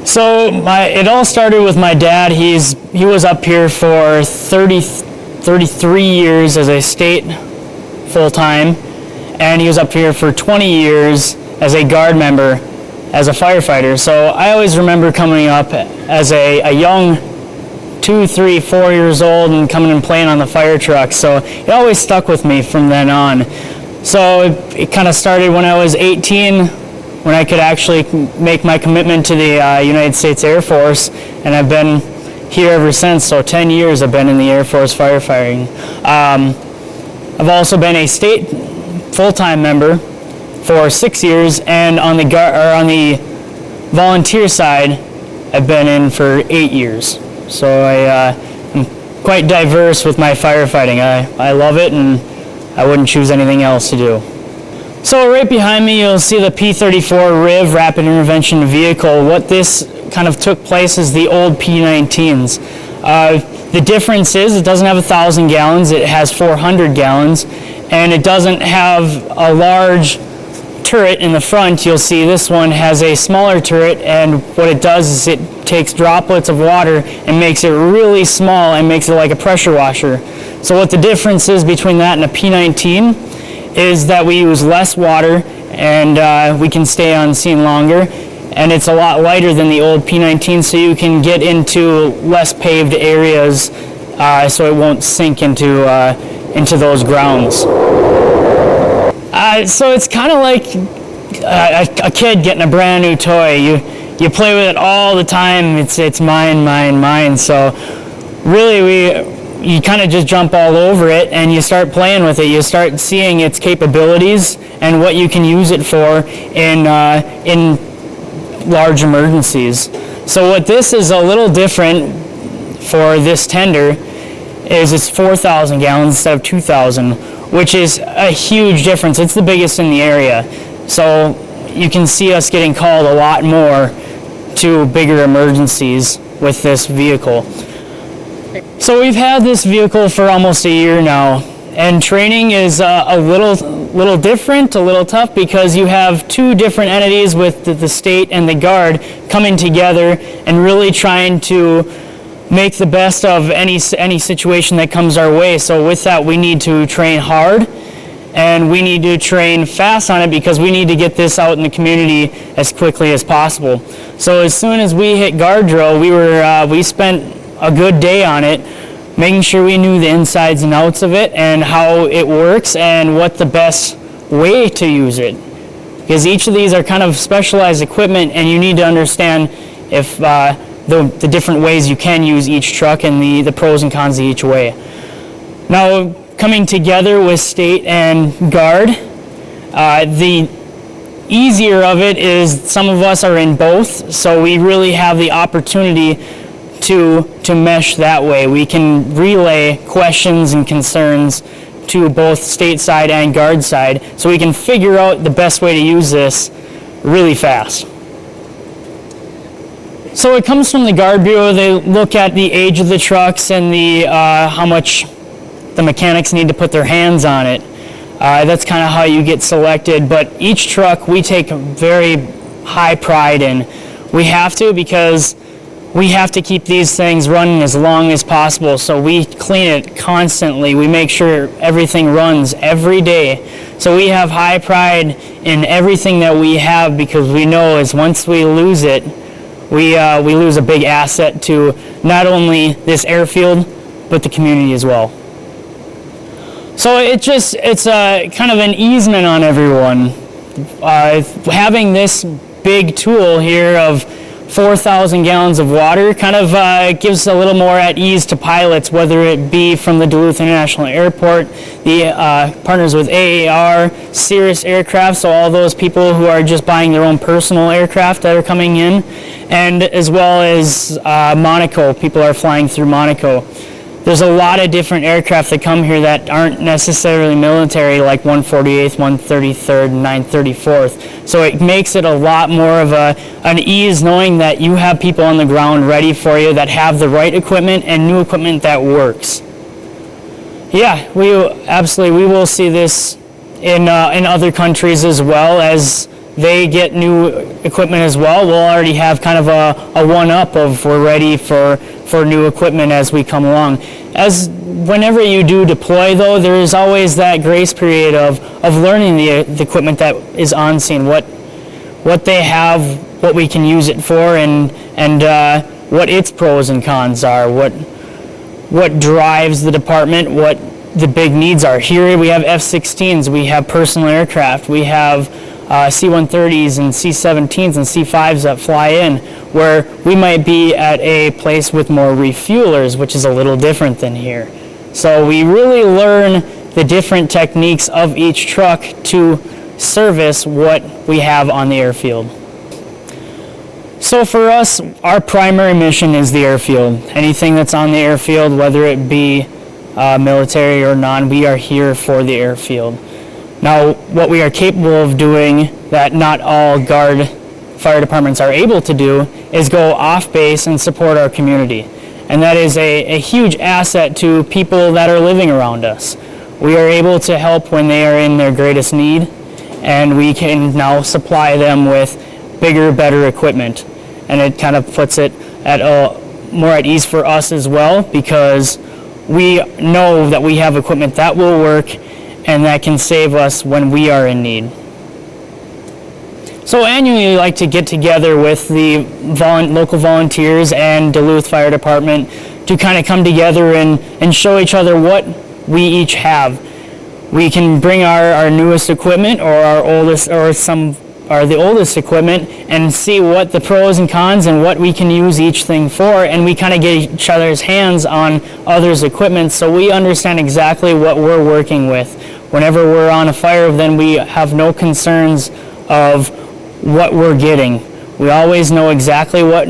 So it all started with my dad. He was up here for 33 years as a state full-time, and he was up here for 20 years as a guard member, as a firefighter. So I always remember coming up as a young 2, 3, 4 years old and coming and playing on the fire truck. So it always stuck with me from then on. So it kind of started when I was 18, when I could actually make my commitment to the United States Air Force, and I've been here ever since. So 10 years I've been in the Air Force firefighting. I've also been a state full-time member for 6 years, and on the volunteer side, I've been in for 8 years. So I'm quite diverse with my firefighting. I love it, and I wouldn't choose anything else to do. So right behind me, you'll see the P-34 RIV Rapid Intervention Vehicle. What this kind of took place is the old P-19s. The difference is it doesn't have 1,000 gallons, it has 400 gallons, and it doesn't have a large turret in the front. You'll see this one has a smaller turret, and what it does is it takes droplets of water and makes it really small and makes it like a pressure washer. So what the difference is between that and a P-19 is that we use less water, and we can stay on scene longer, and it's a lot lighter than the old P-19, so you can get into less paved areas, so it won't sink into those grounds. So it's kind of like a kid getting a brand new toy. You play with it all the time. It's mine. So really you kind of just jump all over it and you start playing with it. You start seeing its capabilities and what you can use it for in large emergencies. So what this is a little different for this tender is it's 4,000 gallons instead of 2,000, which is a huge difference. It's the biggest in the area. So you can see us getting called a lot more to bigger emergencies with this vehicle. So we've had this vehicle for almost a year now, and training is a little different, a little tough, because you have two different entities with the state and the guard coming together and really trying to make the best of any situation that comes our way. So with that, we need to train hard, and we need to train fast on it because we need to get this out in the community as quickly as possible. So as soon as we hit guard drill, we spent a good day on it, making sure we knew the insides and outs of it and how it works and what the best way to use it. Because each of these are kind of specialized equipment, and you need to understand if the different ways you can use each truck and the pros and cons of each way. Now, coming together with state and guard, the easier of it is some of us are in both, so we really have the opportunity to mesh that way. We can relay questions and concerns to both state side and guard side, so we can figure out the best way to use this really fast. So it comes from the Guard Bureau. They look at the age of the trucks and how much the mechanics need to put their hands on it. That's kind of how you get selected, but each truck we take a very high pride in. We have to, because we have to keep these things running as long as possible, so we clean it constantly. We make sure everything runs every day. So we have high pride in everything that we have, because we know is once we lose it, we lose a big asset to not only this airfield, but the community as well. So it's a kind of an easement on everyone. Having this big tool here of 4,000 gallons of water kind of gives a little more at ease to pilots, whether it be from the Duluth International Airport, the partners with AAR, Cirrus Aircraft, so all those people who are just buying their own personal aircraft that are coming in, and as well as Monaco, people are flying through Monaco. There's a lot of different aircraft that come here that aren't necessarily military, like 148th, 133rd, and 934th. So it makes it a lot more of an ease knowing that you have people on the ground ready for you that have the right equipment and new equipment that works. Yeah, we will see this in other countries as well, as they get new equipment as well, we'll already have kind of a one-up of we're ready for new equipment as we come along. As whenever you do deploy, though, there is always that grace period of learning the equipment that is on scene, what they have, what we can use it for, and what its pros and cons are, what drives the department, what the big needs are. Here we have F-16s, we have personal aircraft, we have C-130s and C-17s and C-5s that fly in, where we might be at a place with more refuelers, which is a little different than here. So we really learn the different techniques of each truck to service what we have on the airfield. So for us, our primary mission is the airfield. Anything that's on the airfield, whether it be military or non, we are here for the airfield. Now, what we are capable of doing that not all Guard fire departments are able to do is go off base and support our community. And that is a huge asset to people that are living around us. We are able to help when they are in their greatest need, and we can now supply them with bigger, better equipment. And it kind of puts it at more at ease for us as well, because we know that we have equipment that will work and that can save us when we are in need. So annually we like to get together with the local volunteers and Duluth Fire Department to kind of come together and show each other what we each have. We can bring our newest equipment or our oldest or the oldest equipment and see what the pros and cons and what we can use each thing for, and we kind of get each other's hands on others' equipment so we understand exactly what we're working with. Whenever we're on a fire, then we have no concerns of what we're getting. We always know exactly what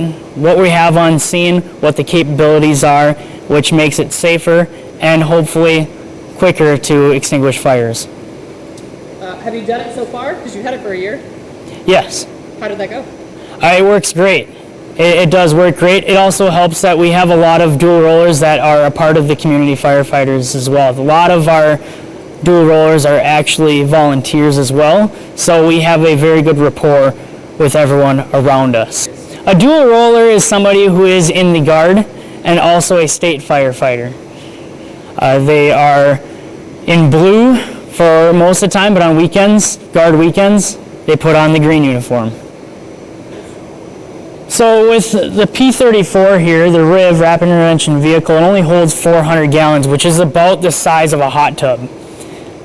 we have on scene, what the capabilities are, which makes it safer and hopefully quicker to extinguish fires. Have you done it so far? Because you had it for a year. Yes. How did that go? It works great. It does work great. It also helps that we have a lot of dual rollers that are a part of the community firefighters as well. A lot of our dual rollers are actually volunteers as well, so we have a very good rapport with everyone around us. A dual roller is somebody who is in the Guard and also a state firefighter. They are in blue for most of the time, but on weekends, Guard weekends, they put on the green uniform. So with the P-34 here, the RIV, Rapid Intervention Vehicle, it only holds 400 gallons, which is about the size of a hot tub.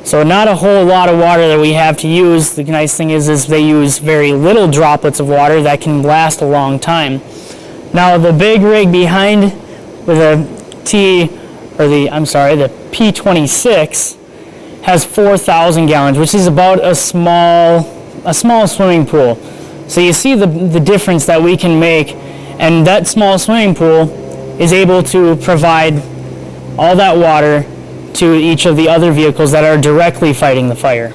So not a whole lot of water that we have to use. The nice thing is they use very little droplets of water that can last a long time. Now the big rig behind with the P-26 has 4,000 gallons, which is about a small swimming pool. So you see the difference that we can make, and that small swimming pool is able to provide all that water to each of the other vehicles that are directly fighting the fire.